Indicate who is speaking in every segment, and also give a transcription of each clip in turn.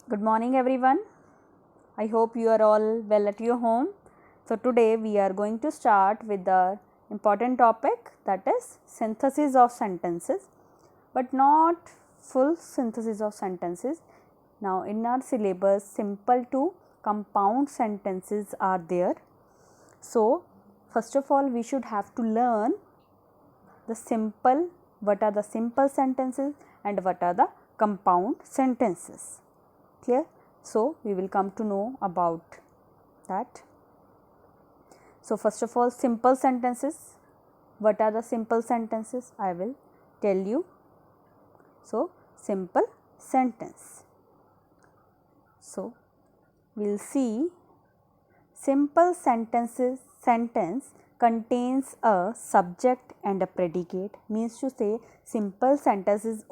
Speaker 1: Good morning everyone. I hope you are all well at your home. So today we are going to start with the important topic, that is synthesis of sentences, but not full synthesis of sentences. Now in our syllabus simple to compound sentences are there. So first of all we should have to learn what are the simple sentences and what are the compound sentences. Clear? So we will come to know about that. So first of all, simple sentences. What are the simple sentences? I will tell you. So simple sentence. So we will see simple sentence contains a subject and a predicate, means to say simple sentences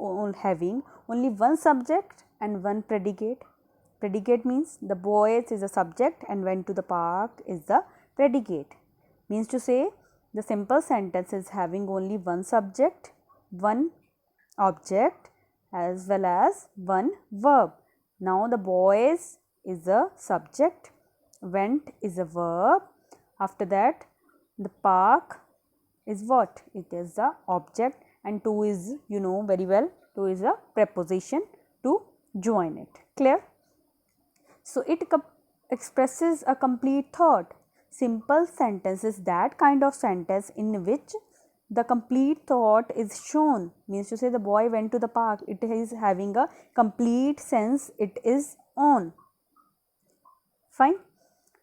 Speaker 1: having only one subject and one predicate. Predicate means the boys is a subject and went to the park is the predicate, means to say the simple sentence is having only one subject, one object as well as one verb. Now the boys is a subject, went is a verb, after that the park is what? It is the object, and to is, you know very well, to is a preposition to join it. Clear? So it expresses a complete thought. Simple sentence is that kind of sentence in which the complete thought is shown, means to say the boy went to the park, it is having a complete sense, it is on. Fine.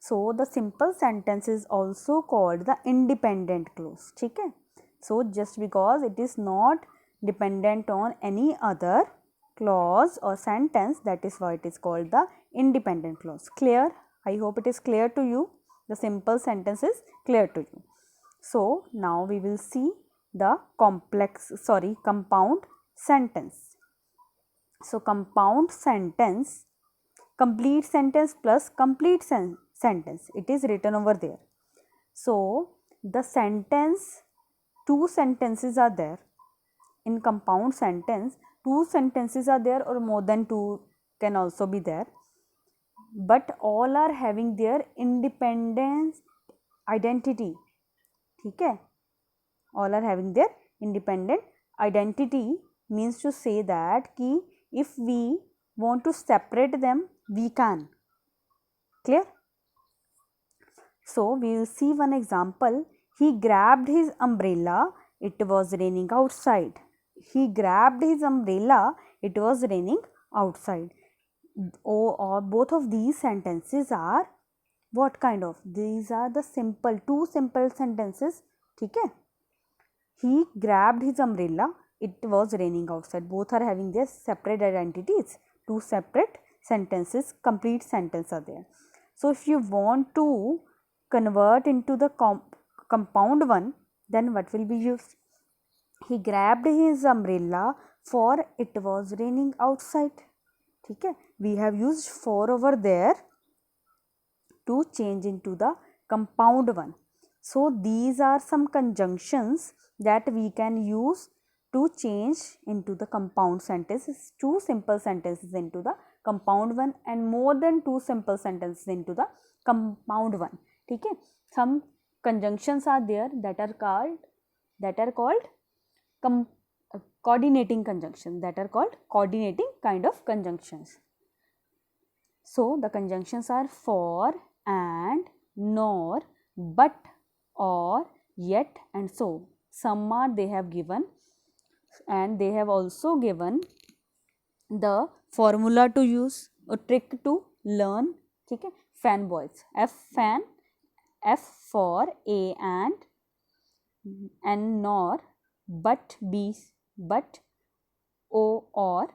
Speaker 1: So the simple sentence is also called the independent clause. Okay? So just because it is not dependent on any other clause or sentence, that is why it is called the independent clause. Clear? I hope it is clear to you. The simple sentence is clear to you. So now we will see the compound sentence. So compound sentence, complete sentence plus complete sentence, it is written over there. So the sentence, two sentences are there. In compound sentence, two sentences are there or more than two can also be there, but all are having their independent identity. Okay? All are having their independent identity, means to say that ki if we want to separate them, we can. Clear? So we will see one example. He grabbed his umbrella, it was raining outside. He grabbed his umbrella, it was raining outside. Or both of these sentences are what kind of? These are the two simple sentences. Okay? He grabbed his umbrella, it was raining outside. Both are having their separate identities. Two separate sentences, complete sentence are there. So if you want to convert into the compound one, then what will be used? He grabbed his umbrella for it was raining outside. Okay? We have used for over there to change into the compound one. So these are some conjunctions that we can use to change into the compound sentences, two simple sentences into the compound one and more than two simple sentences into the compound one. Okay? Some conjunctions are there that are called coordinating conjunctions, that are called coordinating kind of conjunctions. So the conjunctions are for, and, nor, but, or, yet and so. Some are they have given, and they have also given the formula to use or trick to learn. Okay? Fanboys, F fan, F for a and nor, but b but, o or,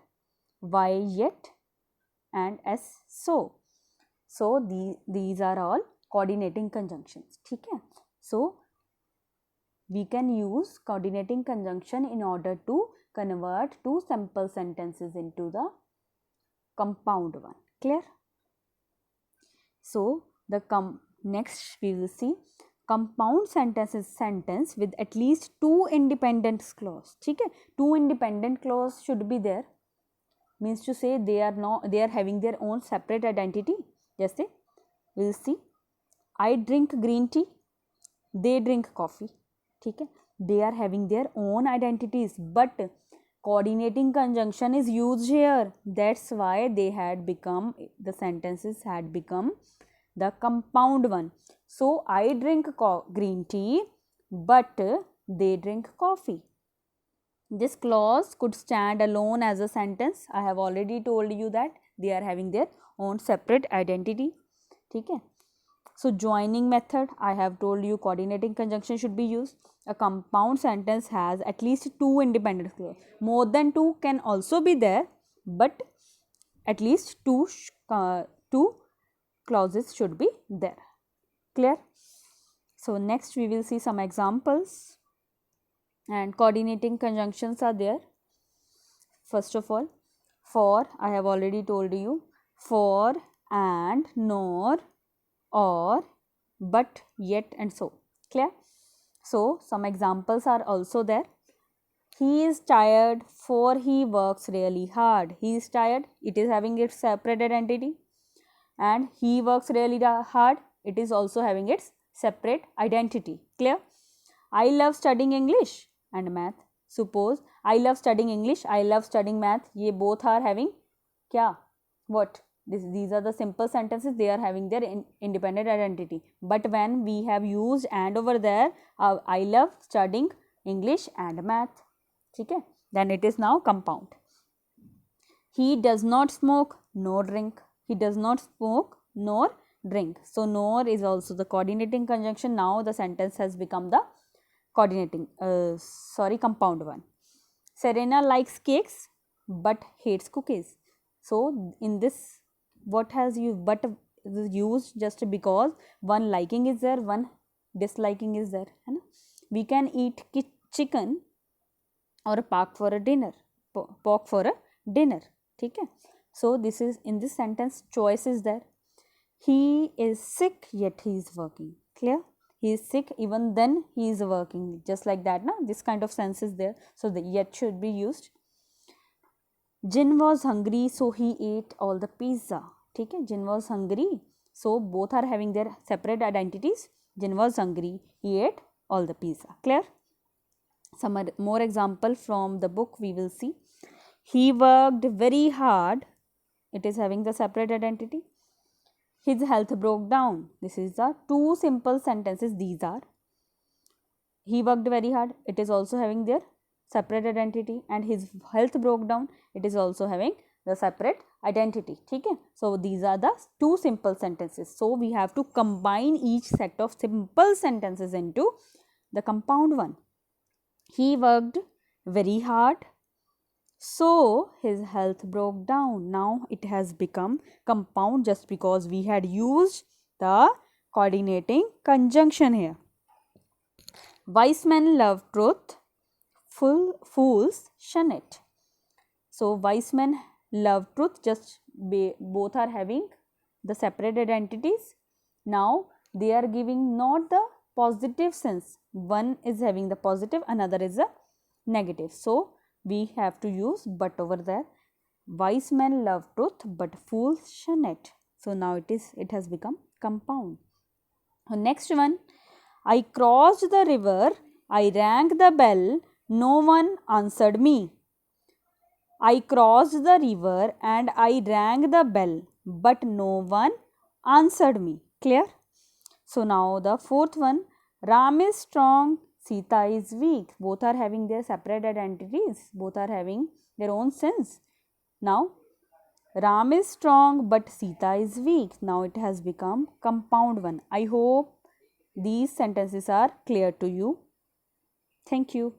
Speaker 1: y yet and s so. So these are all coordinating conjunctions. Okay? So we can use coordinating conjunction in order to convert two simple sentences into the compound one. Clear? So the next we will see compound sentence is sentence with at least two independent clause. Okay? Two independent clause should be there. means to say they are having their own separate identity. जैसे we will see, I drink green tea, they drink coffee. ठीक है, they are having their own identities, but coordinating conjunction is used here. That's why the sentences had become the compound one. So I drink green tea, but they drink coffee. This clause could stand alone as a sentence. I have already told you that they are having their own separate identity. ठीक है. So joining method, I have told you coordinating conjunction should be used. A compound sentence has at least two independent clauses. More than two can also be there, but at least two clauses should be there. Clear? So next we will see some examples, and coordinating conjunctions are there. First of all, for, I have already told you, for, and, nor, or, but, yet, and so. Clear? So some examples are also there. He is tired for he works really hard. He is tired, it is having its separate identity, and he works really hard, it is also having its separate identity. Clear? I love studying English and math. Suppose I love studying English, I love studying math, ये both are having क्या? What? These are the simple sentences, they are having their independent identity. But when we have used and over there, I love studying English and math, ठीक है, then it is now compound. He does not smoke nor drink. He does not smoke nor drink. So nor is also the coordinating conjunction. Now the sentence has become the compound one. Serena likes cakes but hates cookies. So in this, what has you but is used just because one liking is there, one disliking is there, है ना. We can eat chicken or pork for a dinner, ठीक है. So this is, in this sentence, choice is there. He is sick yet he is working. Clear? He is sick, even then he is working, just like that, na? This kind of sense is there, so the yet should be used. Jin was hungry, so he ate all the pizza. ठीक है, Jin was hungry, so both are having their separate identities. Jin was hungry, he ate all the pizza. Clear? Some more example from the book we will see. He worked very hard, it is having the separate identity. His health broke down. This is the two simple sentences. These are, he worked very hard, it is also having their separate identity, and his health broke down, it is also having the separate identity. ठीक है. So these are the two simple sentences. So we have to combine each set of simple sentences into the compound one. He worked very hard, so his health broke down. Now it has become compound just because we had used the coordinating conjunction here. Wise men love truth, fools shun it. So wise men love truth, just both are having the separate identities. Now they are giving not the positive sense, one is having the positive, another is a negative. So we have to use but over there. Wise men love truth but fools shun it. So now it has become compound. Next one, I crossed the river, I rang the bell, no one answered me. I crossed the river and I rang the bell, but no one answered me. Clear? So now the fourth one, Ram is strong, Sita is weak. Both are having their separate identities, both are having their own sense. Now Ram is strong but Sita is weak. Now it has become compound one. I hope these sentences are clear to you. Thank you.